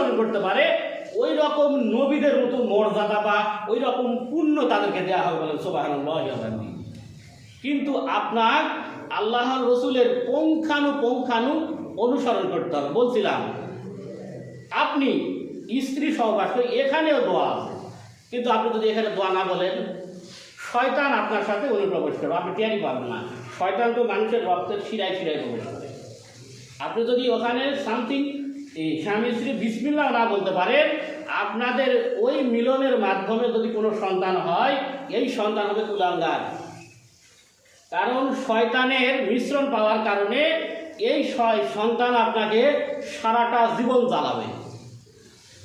অনুসরণ করতে পারে ওই রকম নবীদের মতো মর্যাদা বা ওই রকম পুণ্য তাদেরকে দেওয়া হবে বলেন সুবহানাল্লাহ। কিন্তু আপনার আল্লাহর রসুলের পুঙ্খানু অনুসরণ করতে হবে। বলছিলাম আপনি স্ত্রী সহবাস করে এখানেও দোয়া আছে, কিন্তু আপনি যদি এখানে দোয়া না বলেন শয়তান আপনার সাথে অনুপ্রবেশ করবে, আপনি টেরই পাবেন না। শয়তান তো মানুষের রক্তের শিরায় প্রবেশ করে। আপনি যদি ওখানে সামথিং এই স্বামী স্ত্রী বিসমিল্লাহ না বলতে পারেন, আপনাদের ওই মিলনের মাধ্যমে যদি কোনো সন্তান হয়, এই সন্তান হবে কুলাঙ্গার। কারণ শয়তানের মিশ্রণ পাওয়ার কারণে এই সন্তান আপনাকে সারাটা জীবন জ্বালাবে।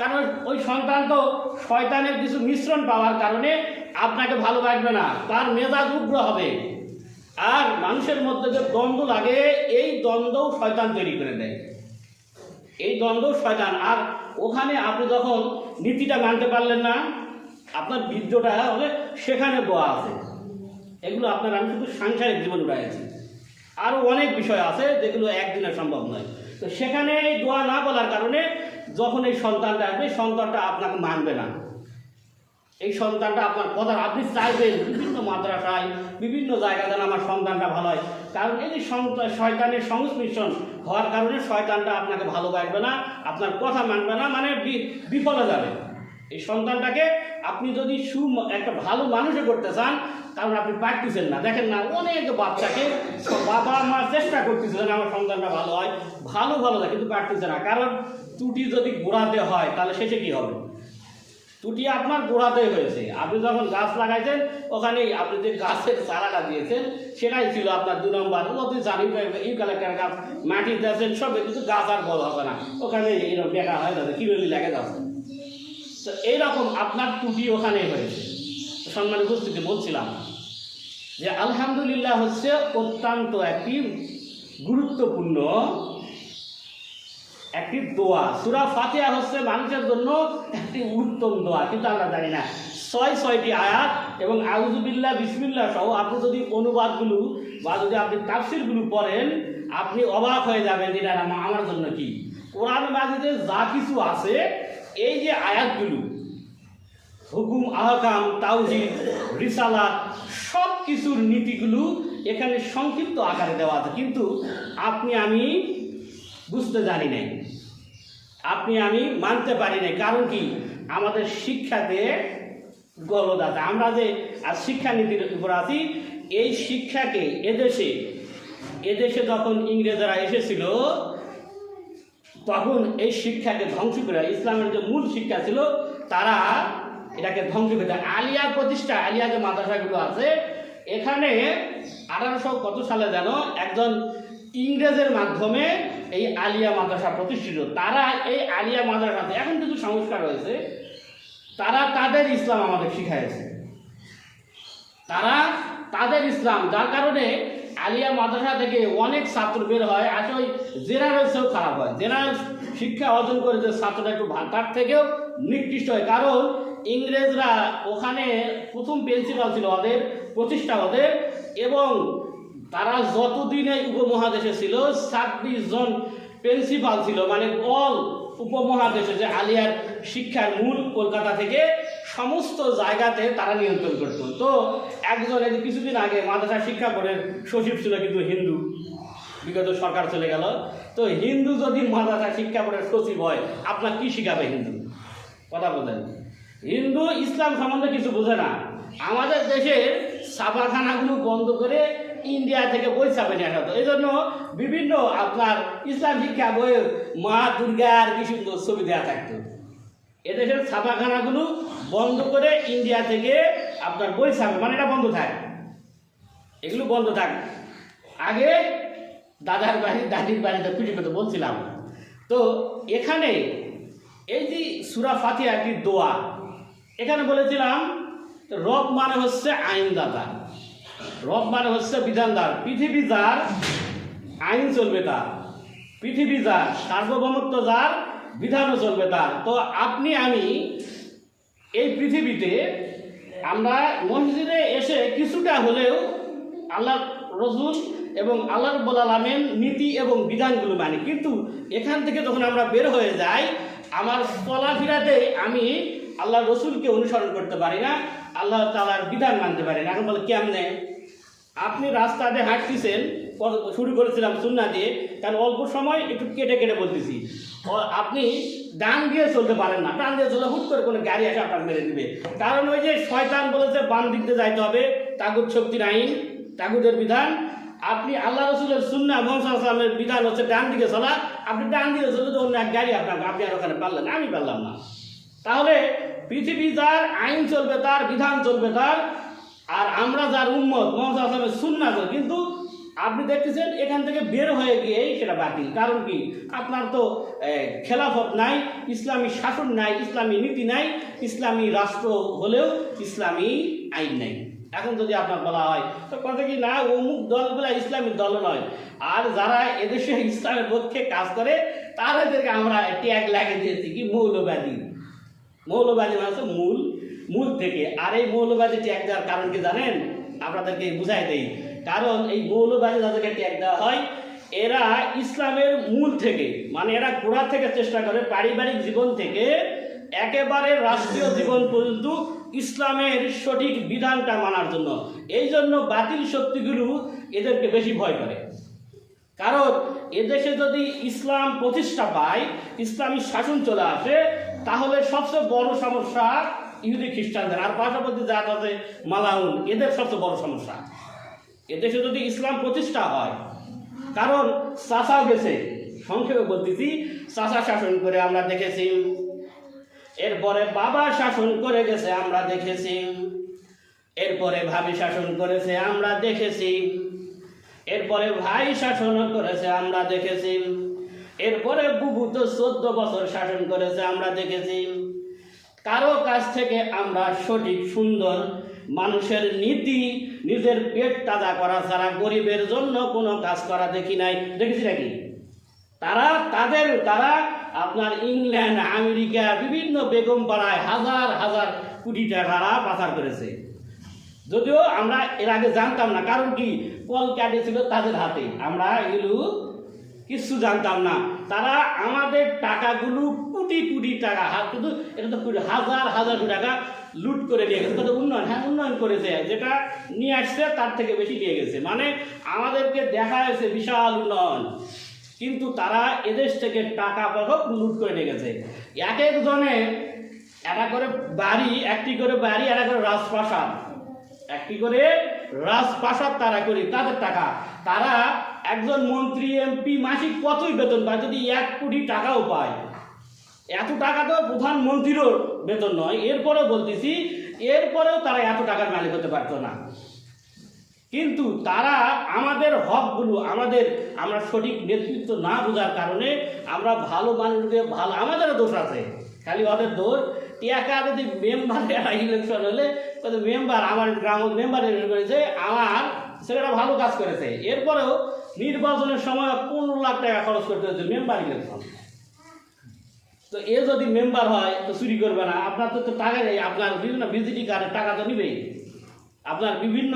কারণ ওই সন্তান তো শয়তানের কিছু মিশ্রণ পাওয়ার কারণে আপনাকে ভালোবাসবে না, তার মেজাজ উগ্র হবে। আর মানুষের মধ্যে যে দ্বন্দ্ব লাগে, এই দ্বন্দ্বও শয়তান তৈরি করে দেয়, এই দ্বন্দ্ব শয়তান। আর ওখানে আপনি যখন নীতিটা মানতে পারলেন না, আপনার বীর্যটা হলে সেখানে দোয়া আছে। এগুলো আপনার আমি শুধু সাংসারিক জীবন উড়াইছি, আরও অনেক বিষয় আছে যেগুলো একদিনে সম্ভব নয়। তো সেখানে এই দোয়া না বলার কারণে যখন এই সন্তানটা আসবে, সন্তানটা আপনাকে মানবে না। এই সন্তানটা আপনার কথা আপনি চাইবেন বিভিন্ন মাদ্রাসায় বিভিন্ন জায়গায় যেন আমার সন্তানটা ভালো হয়, কারণ এই যে শয়তানের সংমিশ্রণ হওয়ার কারণে শয়তানটা আপনাকে ভালোবাসবে না, আপনার কথা মানবে না, মানে বিফলে যাবে। এই সন্তানটাকে আপনি যদি একটা ভালো মানুষে করতে চান, কারণ আপনি পারতেছেন না। দেখেন না, অনেক বাচ্চাকে বাবা মা চেষ্টা করতেছেন আমার সন্তানটা ভালো হয়, ভালো যায়, কিন্তু পারতেছে না। কারণ ত্রুটি যদি গোড়াতে হয় তাহলে শেষে কী হবে? ত্রুটি আপনার গোড়াতে হয়েছে। আপনি যখন গাছ লাগাইছেন, ওখানে আপনি যে গাছের চারাটা দিয়েছেন সেটাই ছিল আপনার 2 নম্বর। আপনি জানি ইউক্যালিপটাস গাছ মাটি দিয়েছেন সব, কিন্তু গাছ আর বড় হবে না, ওখানে এইরকম বেকার হয়ে যাচ্ছে, কিরলি লেগে যাচ্ছে। তো এইরকম আপনার ত্রুটি ওখানে হয়েছে। সম্মানিত উপস্থিতি, বলছিলাম যে আলহামদুলিল্লাহ হচ্ছে অত্যন্ত একটি গুরুত্বপূর্ণ একটি দোয়া। সূরা ফাতিহা হচ্ছে মানুষের জন্য একটি উত্তম দোয়া, কিন্তু আমরা জানি না। 6টি আয়াত এবং আউযু বিল্লাহ বিসমিল্লাহ সহ আপনি যদি অনুবাদগুলো বা যদি আপনি তাফসীরগুলো পড়েন, আপনি অবাক হয়ে যাবেন যে এটা আমার জন্য কি। কোরআন মাজিদে যা কিছু আছে, এই যে আয়াতগুলো, হুকুম, আহকাম, তাওহীদ, রিসালাত, সব কিছুর নীতিগুলো এখানে সংক্ষিপ্ত আকারে দেওয়া আছে, কিন্তু আপনি আমি বুঝতে জানি নাই, আপনি আমি মানতে পারি নাই। কারণ কি? আমাদের শিক্ষাতে গলদ আছে। আমরা যে আজ শিক্ষানীতির উপর আছি, এই শিক্ষাকে এদেশে যখন ইংরেজরা এসেছিল, তখন এই শিক্ষাকে ধ্বংস করে, ইসলামের যে মূল শিক্ষা ছিল তারা এটাকে ধ্বংস করে। আলিয়া প্রতিষ্ঠা, আলিয়া যে মাদ্রাসাগুলো আছে, এখানে 1800 কত সালে যেন একজন ইংরেজের মাধ্যমে এই আলিয়া মাদ্রাসা প্রতিষ্ঠিত। তারা এই আলিয়া মাদ্রাসাতে এখন কিছু সংস্কার হয়েছে, তারা তাদের ইসলাম আমাদের শিখাইছে, তারা তাদের ইসলাম, যার কারণে আলিয়া মাদ্রাসা থেকে অনেক ছাত্র বের হয়, আসলে ওই জেনারেলসেও খারাপ হয়। জেনারেল শিক্ষা অর্জন করে যে ছাত্রটা একটু তার থেকেও নিকৃষ্ট হয়। কারণ ইংরেজরা ওখানে প্রথম প্রিন্সিপাল ছিল ওদের, প্রতিষ্ঠা ওদের, এবং তারা যতদিন এই উপমহাদেশে ছিল 26 জন প্রিন্সিপাল ছিল, মানে অল উপমহাদেশে যে আলিয়ার শিক্ষার মূল কলকাতা থেকে সমস্ত জায়গাতে তারা নিয়ন্ত্রণ করত। তো একজন কিছুদিন আগে মাদ্রাসা শিক্ষা বোর্ডের সচিব ছিল, কিন্তু হিন্দু, বিগত সরকার চলে গেল। তো হিন্দু যদি মাদ্রাসা শিক্ষা বোর্ডের সচিব হয়, আপনার কি শিখাবে হিন্দু? কথা বলেন। হিন্দু ইসলাম সম্বন্ধে কিছু বোঝে না। আমাদের দেশের ছাপাখানাগুলো বন্ধ করে ইন্ডিয়া থেকে বই ছাপে নিয়ে আসা হতো। এই জন্য বিভিন্ন আপনার ইসলাম শিক্ষা বই মা দুর্গার কি সুন্দর ছবি দেওয়া থাকতো। এদেশের ছাপাখানাগুলো বন্ধ করে ইন্ডিয়া থেকে আপনার বই ছাপে, মানে এটা বন্ধ থাকে, এগুলো বন্ধ থাকে। আগে দাদার বাড়ি দাদির বাড়িতে পিঠে পেতে বলছিলাম। তো এখানে এই যে সূরা ফাতিহা একটি দোয়া, এখানে বলেছিলাম রব মানে হচ্ছে আইনদাতা, রব মানে হচ্ছে বিধানদার। পৃথিবী যার, আইন চলবে তার। পৃথিবী যার, সার্বভৌমত্ব যার, বিধানও চলবে তার। তো আপনি আমি এই পৃথিবীতে আমরা মসজিদে এসে কিছুটা হলেও আল্লাহ রসুল এবং আল্লাহ রাব্বুল আলামিন নীতি এবং বিধানগুলো মানি, কিন্তু এখান থেকে যখন আমরা বের হয়ে যাই, আমার চলাফেরাতে আমি আল্লাহ রসুলকে অনুসরণ করতে পারি না, আল্লাহ তাআলার বিধান মানতে পারি না। এখন বলে কেমনে? আপনি রাস্তা দিয়ে হাঁটতেছেন, শুরু করেছিলাম সুন্নাহ দিয়ে, কারণ অল্প সময় একটু কেটে কেটে বলতেছি। আপনি ডান দিয়ে চলতে পারেন না, ডান দিয়ে চলে হুট করে কোনো গাড়ি এসে আপনার মেরে দিবে। কারণ ওই যে শয়তান বলেছে বাম দিক দিয়ে যাইতে হবে, তাগুত শক্তির আইন, তাগুতের বিধান। আপনি আল্লাহ রসুলের সুন্নাহ মুহাম্মদ সাল্লাল্লাহু আলাইহি ওয়াসাল্লামের বিধান হচ্ছে ডান দিকে চলা, আপনি ডান দিকে চলে তো অন্য এক গাড়ি আপনি আর ওখানে পারলেন, আমি পারলাম না। তাহলে পৃথিবী যার আইন চলবে, তার বিধান চলবে তার, আর আমরা যার উম্মত মুহাম্মদ সাল্লাল্লাহু আলাইহি ওয়াসাল্লামের সুন্নাহ চলবে। কিন্তু আপনি দেখতেছেন এখান থেকে বের হয়ে গিয়েই সেটা বাতিল। কারণ কি? আপনার তো খেলাফত নাই, ইসলামী শাসন নাই, ইসলামী নীতি নাই, ইসলামী রাষ্ট্র হলেও ইসলামী আইন নাই। এখন যদি আপনার বলা হয় তো কথা কি না, অমুক দলগুলো ইসলামী দল নয়, আর যারা এদেশে ইসলামের পক্ষে কাজ করে তাদেরকে আমরা ট্যাগ লাগিয়ে দিয়েছি কি মৌলবাদী। মৌলবাদী মানে হচ্ছে মূল থেকে। আর এই মৌলবাদী ট্যাগ দেওয়ার কারণ কি জানেন? আপনাদেরকে বুঝাই দেই। কারণ এই মৌলবাদী যাদেরকে ট্যাগ দেওয়া হয়, এরা ইসলামের মূল থেকে, মানে এরা গোড়া থেকে চেষ্টা করে পারিবারিক জীবন থেকে একেবারে রাষ্ট্রীয় জীবন পর্যন্ত ইসলামের সঠিক বিধানটা মানার জন্য। এই জন্য বাতিল শক্তিগুলো এদেরকে বেশি ভয় করে। কারণ এদেশে যদি ইসলাম প্রতিষ্ঠা পায়, ইসলামী শাসন চলে আসে, তাহলে সবচেয়ে বড় সমস্যা ইহুদি খ্রিস্টানদের, আর পাশাপাশি জাত আছে মালাউন, এদের সবচেয়ে বড় সমস্যা। এদেশে যদি ইসলাম প্রতিষ্ঠা হয়, কারণ চাচা গেছে, সংক্ষেপে বলতেছি, চাচা শাসন করে আমরা দেখেছি, এরপরে বাবা শাসন করে গেছে আমরা দেখেছি, এরপরে ভাবি শাসন করেছে আমরা দেখেছি, এরপরে ভাই শাসন করেছে আমরা দেখেছি, এরপরে বুবু তো 14 বছর শাসন করেছে আমরা দেখেছি। কারো কাছ থেকে আমরা সঠিক সুন্দর মানুষের নীতি, নিজের পেট তাজা করা ছাড়া গরিবের জন্য কোনো কাজ করা দেখি নাই। দেখেছি নাকি? তারা আপনার ইংল্যান্ড, আমেরিকা, বিভিন্ন বেগম পাড়ায় হাজার হাজার কোটি টাকা পাচার করেছে। যদিও আমরা এর আগে জানতাম না, কারণ কি? কল কাটেছিল তাদের হাতে, আমরা এগুলো কিছু জানতাম না। তারা আমাদের টাকাগুলো কোটি কোটি টাকা, শুধু এটা তো হাজার হাজার কোটি টাকা লুট করে নিয়ে গেছে। তাদের উন্নয়ন করেছে, যেটা নিয়ে আসছে তার থেকে বেশি নিয়ে গেছে। মানে আমাদেরকে দেখা যাচ্ছে বিশাল উন্নয়ন, কিন্তু তারা এদেশ থেকে টাকা পয়সা লুট করে নিয়ে গেছে। এক একজনে একটা করে বাড়ি, একটি করে বাড়ি, একটা করে রাজপ্রাসাদ, একটি করে রাজপ্রাসাদ তারা করি, তাদের টাকা। তারা একজন মন্ত্রী, এমপি মাসিক কতই বেতন পায়? যদি 1 কোটি টাকাও পায়, এত টাকা তো প্রধানমন্ত্রীরও বেতন নয়। এরপরেও বলতেছি, এরপরেও তারা এত টাকার মালিক হতে পারতো না। কিন্তু তারা আমাদের হকগুলো, আমরা সঠিক নেতৃত্ব না বোঝার কারণে আমরা ভালো মানুষকে ভালো, আমাদেরও দোষ আছে, খালি ওদের দোষ। টাকা যদি মেম্বারের ইলেকশন হলে মেম্বার, আমার গ্রামের মেম্বার ইলেকশন করেছে, আমার ছেলেটা ভালো কাজ করেছে, এরপরেও নির্বাচনের সময় 15 লাখ টাকা খরচ করতে হচ্ছে মেম্বার ইলেকশন। তো এ যদি মেম্বার হয় তো চুরি করবে না? আপনার তো টাকা নেই, আপনার বিভিন্ন ভিজিটি কার্ডের টাকা তো নিবেই। আপনার বিভিন্ন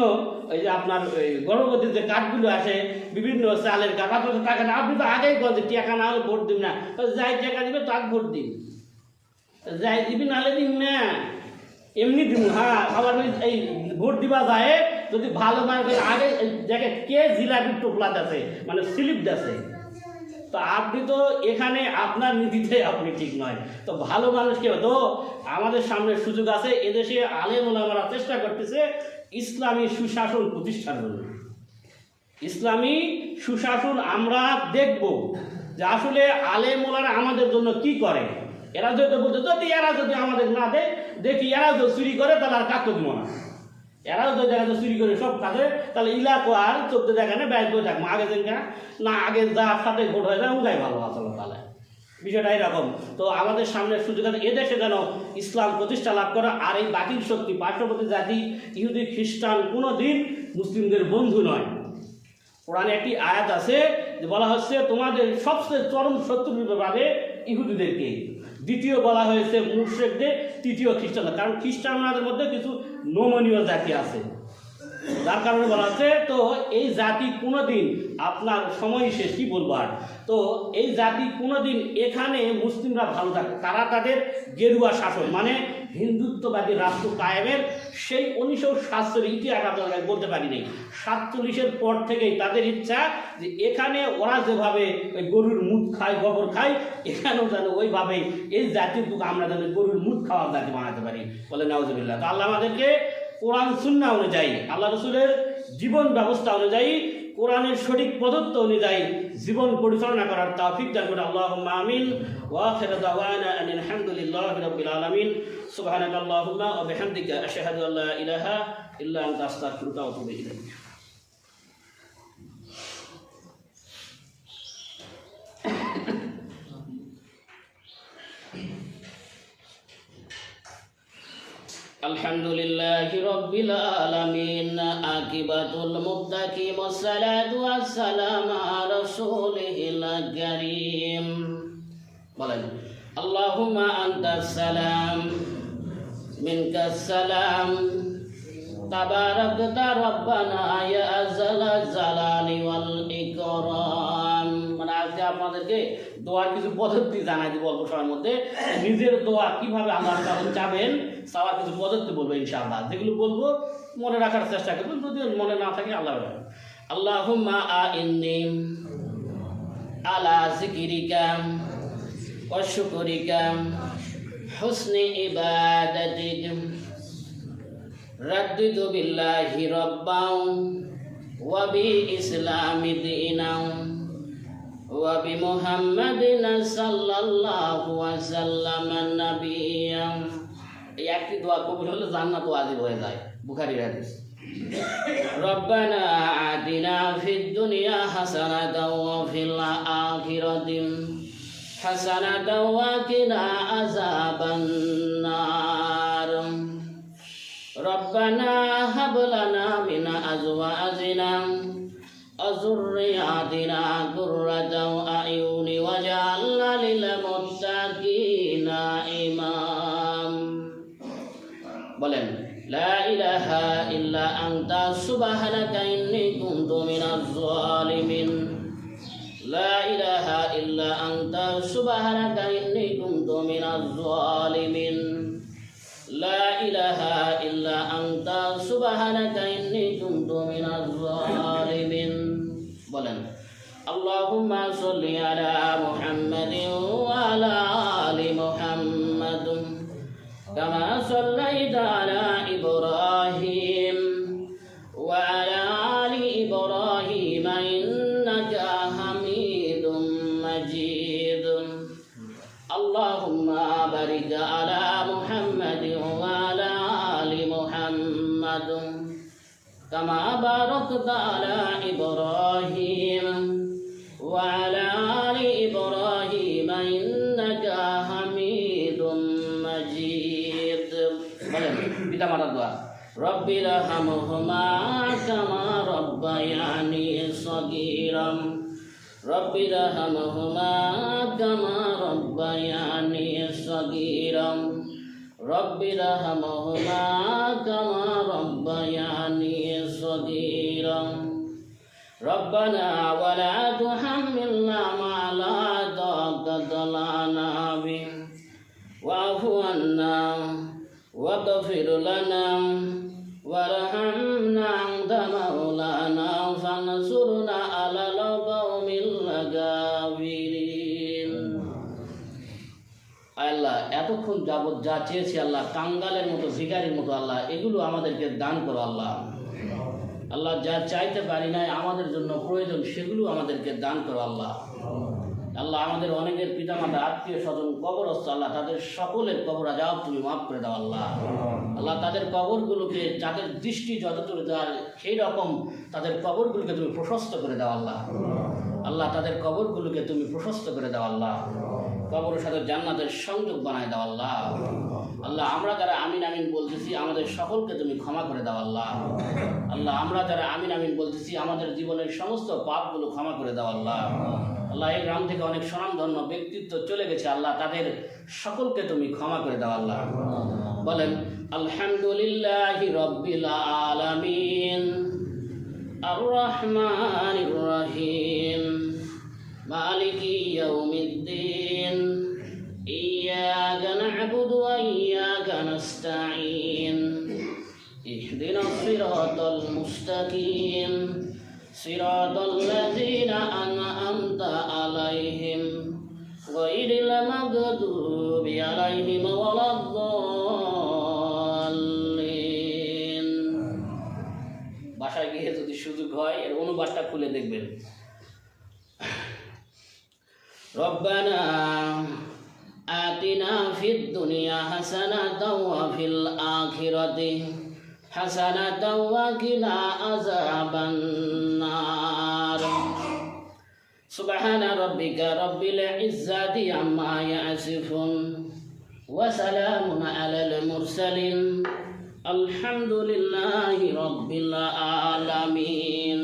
এই যে আপনার গর্ভবতীর যে কার্ডগুলো আসে, বিভিন্ন চালের কার্ড, আপনার তো টাকা নেই। আপনি তো আগেই বলছে টাকা না হলে ভোট দিন না, যাই টাকা দিবে তাকে ভোট দিন, যাই দিবি নাহলে দিন না, এমনি দিব। হ্যাঁ, আবার এই ভোট দিবা যায় যদি ভালো মানুষ আগে দেখে কে জিলাপির টোপলাতে আছে, মানে স্লিপ দেছে, তো আপনি তো এখানে আপনার নীতিতে আপনি ঠিক নয়। তো ভালো মানুষকে তো আমাদের সামনে সুযোগ আছে। এদেশে আলেম ওলামারা চেষ্টা করতেছে ইসলামী সুশাসন প্রতিষ্ঠার জন্য। ইসলামী সুশাসন আমরা দেখব যে আসলে আলেম ওলামারা আমাদের জন্য কি করে। এরা যদি বলতে এরা যদি আমাদের না দেয়, দেখি এরা যদি চুরি করে তাহলে আর কাকতে দিব না। এরাও যদি দেখা যায় চুরি করে সব কাজে, তাহলে ইলাকো আর চোখতে দেখা নেই, ব্যয় করে থাকবো। আগে দিন না, আগে যার সাথে ভোট হয়ে যায় ওটাই ভালো আসলে। তাহলে বিষয়টা এরকম। তো আমাদের সামনে সুযোগ আছে এদেশে যেন ইসলাম প্রতিষ্ঠা লাভ করে। আর এই বাতিল শক্তি, পার্শ্ববর্তী জাতি ইহুদি খ্রিস্টান কোনো দিন মুসলিমদের বন্ধু নয়। কোরআনে একটি আয়াত আছে যে বলা হচ্ছে তোমাদের সবচেয়ে চরম শত্রু রূপে পাবে ইহুদিদেরকে। দ্বিতীয় বলা হয়েছে মুশরিকদের, তৃতীয় খ্রিস্টানদের। কারণ খ্রিস্টানদের মধ্যে কিছু নমনীয় জাতি আছে, যার কারণে বলা আছে তো এই জাতি কোনোদিন আপনার সময় শেষ কি বলবো আর, তো এই জাতি কোনোদিন এখানে মুসলিমরা ভালো থাকে, তারা তাদের গেরুয়া শাসন মানে হিন্দুত্ববাদী রাষ্ট্র কায়েমের সেই 1947 ইতিহাস আপনারা বলতে পারি নাই, 47-এর পর থেকেই তাদের ইচ্ছা যে এখানে ওরা যেভাবে ওই গরুর মুখ খায় গোবর খায়, এখানেও যেন ওইভাবে এই জাতির আমরা যেন গরুর মুখ খাওয়ার জাতি বানাতে পারি, বলে নাউজুবিল্লাহ। তো আল্লাহ আমাদেরকে কোরআন সুন্নাহ অনুযায়ী, আল্লাহ রসুলের জীবন ব্যবস্থা অনুযায়ী, কোরআনের সঠিক পদ্ধতি অনুযায়ী জীবন পরিচালনা করার তৌফিক দান করে। আল্লাহুম্মা আমিন। ওয়া আখিরু দাওয়ানা আনিল হামদুলিল্লাহি রাব্বিল আলামিন। সুবহানাকাল্লাহুম্মা ওয়া বিহামদিকা আশহাদু আল্লা ইলাহা ইল্লা আনতা আস্তাগফিরুকা ওয়া আতুবু ইলাইক। আলহামদুলিল্লাহি রাব্বিল আলামিন। আকিবাতুল মুত্তাকিন ওয়াসসালাতু ওয়াসসালামু আলা রাসূলিল কারীম। বলেন আল্লাহুম্মা আনতাস সালাম মিনকাস সালাম তাবারাকতা রব্বানা ইয়া যাল জালালি ওয়াল ইকরাম। মানে আজকে আপনাদেরকে দোয়ার কিছু পদ্ধতি জানাই দিব অল্প সময়ের মধ্যে। নিজের দোয়া কিভাবে আল্লাহর কাছে চাবেন চাওয়ার কিছু পদ্ধতি বলবো ইনশাআল্লাহ, যেগুলো বলবো মনে রাখার চেষ্টা করবেন, যদি মনে না থাকে আল্লাহ। আল্লাহুম্মা আইন্নি আলা যিকরিকা ওয়া শুকরিকা হুসনি ইবাদাতিক রাদ্দিতু বিল্লাহি রাব্বাও ওয়া বি ইসলামি দীনাও ওয়া বি মুহাম্মাদিন সাল্লাল্লাহু আলাইহি ওয়াসাল্লাম নাবিয়্যা। এই একটি দোয়া কবুল হলে জান্নাত ওয়াজিব হয়ে যায়, বুখারীর হাদিস। রব্বানা আতিনা ফিদ দুনিয়া হাসানাতাও ওয়া ফিল আখিরাতি হাসানাতাও ওয়া কিনা আযাবান নার। রব্বানা হাব লানা মিন আজওয়াজিনা ওয়া যুররিয়াতিনা কুররাতা আয়ুনি ওয়াজআলনা লিল মুত্তাকিনা ইমাম। বলেন লা ইলাহা ইল্লা আনতা সুবহানাকা ইন্নী কুনতু মিনাজ জালিমিন। লা ইলাহা ইল্লা আনতা সুবহানাকা ইন্নী কুনতু মিনাজ জালিমিন। লা ইলাহা ইল্লা আনতা সুবহানাকা ইন্নী কুনতু মিনাজ জালিমিন। বলেন আল্লাহুম্মা সাল্লি আলা মুহাম্মাদিন ওয়া আলা আলি মুহাম্মাদ কামা সাল্লাইতা আলা ইব্রাহিম ওয়া আলা আলি ইব্রাহিম ইন্নাকা হামিদুম মাজিদ। আল্লাহুম্মা বারিক আলা মুহাম্মাদিন ওয়া আলা আলি মুহাম্মাদ কামা বারাকতা আলা ইব্রাহিম ওয়া আলা আলি ইব্রাহিম ইন্নাকা হামিদুম মাজিদ। বলেন পিতামাতার দোয়া। রব্বির হামহুমা কামা রব্বায়ানি সগীরা। রব্বির হামহুমা কামা রব্বায়ানি সগীরা। রব্বির হামহুমা কামা রব্বায়ানি সগীরা। রব্বানা ওয়া লা তুহাম্মিলনা মা লা তাকাতা লানা বিহি ওয়া'ফু আন্না ওয়াগফির লানা ওয়ারহামনা আনতা মাওলানা ফানসুরনা আলাল কওমিল কাফিরিন। আল্লাহ এতক্ষণ যাবত যা চেয়েছি আল্লাহ, কাঙ্গালের মতো ভিখারির মতো আল্লাহ এগুলো আমাদেরকে দান করো আল্লাহ। আল্লাহ যা চাইতে পারি নাই আমাদের জন্য প্রয়োজন সেগুলো আমাদেরকে দান করো আল্লাহ। আল্লাহ আমাদের অনেকের পিতামাতা আত্মীয় স্বজন কবরস্থ আল্লাহ, তাদের সকলের কবর আযাব তুমি মাফ করে দাও আল্লাহ। আল্লাহ তাদের কবরগুলোকে, যাদের দৃষ্টি যতদূর যায় সেই রকম তাদের কবরগুলোকে তুমি প্রশস্ত করে দাও আল্লাহ। আল্লাহ তাদের কবরগুলোকে তুমি প্রশস্ত করে দাও আল্লাহ। কবরের সাথে জান্নাতের সংযোগ বানায় দাও আল্লাহ। আল্লাহ আমরা যারা আমিন আমিন বলতেছি আমাদের সকলকে তুমি ক্ষমা করে দাও আল্লাহ। আল্লাহ আমরা যারা আমিন আমিন বলতেছি আমাদের জীবনের সমস্ত পাপগুলো ক্ষমা করে দাও আল্লাহ। আল্লাহ এই গ্রাম থেকে অনেক স্বনামধন্য ব্যক্তিত্ব চলে গেছে আল্লাহ, তাদের সকলকে তুমি ক্ষমা করে দাও আল্লাহ। বলেন আলহামদুলিল্লাহি রাব্বিল আলামিন আর রহমানির রহিম মালিকি ইয়াউমিদ্দিন ইয়্যাকা না'বুদু ওয়া ইয়্যাকা নাস্তাঈন ইহদিনাস সিরাতাল মুস্তাকিম সিরাতাল লাযীনা আন'আমতা আলাইহিম গায়রিল মাগদুবি আলাইহিম ওয়ালাদ-দাল্লিন। বাসায় গিয়ে যদি সুযোগ হয় এর অনুবাদটা খুলে দেখবেন। রব্বানা আতিনা ফিদ দুনিয়া হাসানাতাও ওয়া ফিল আখিরাতি হাসানাতাও ওয়া কিনা আযাবান নার। সুবহানা রাব্বিকা রাব্বিল ইজ্জাতি আম্মা ইয়াসিফুন ওয়া সালামুন আলাল মুরসালিন আলহামদুলিল্লাহি রাব্বিল আলামিন।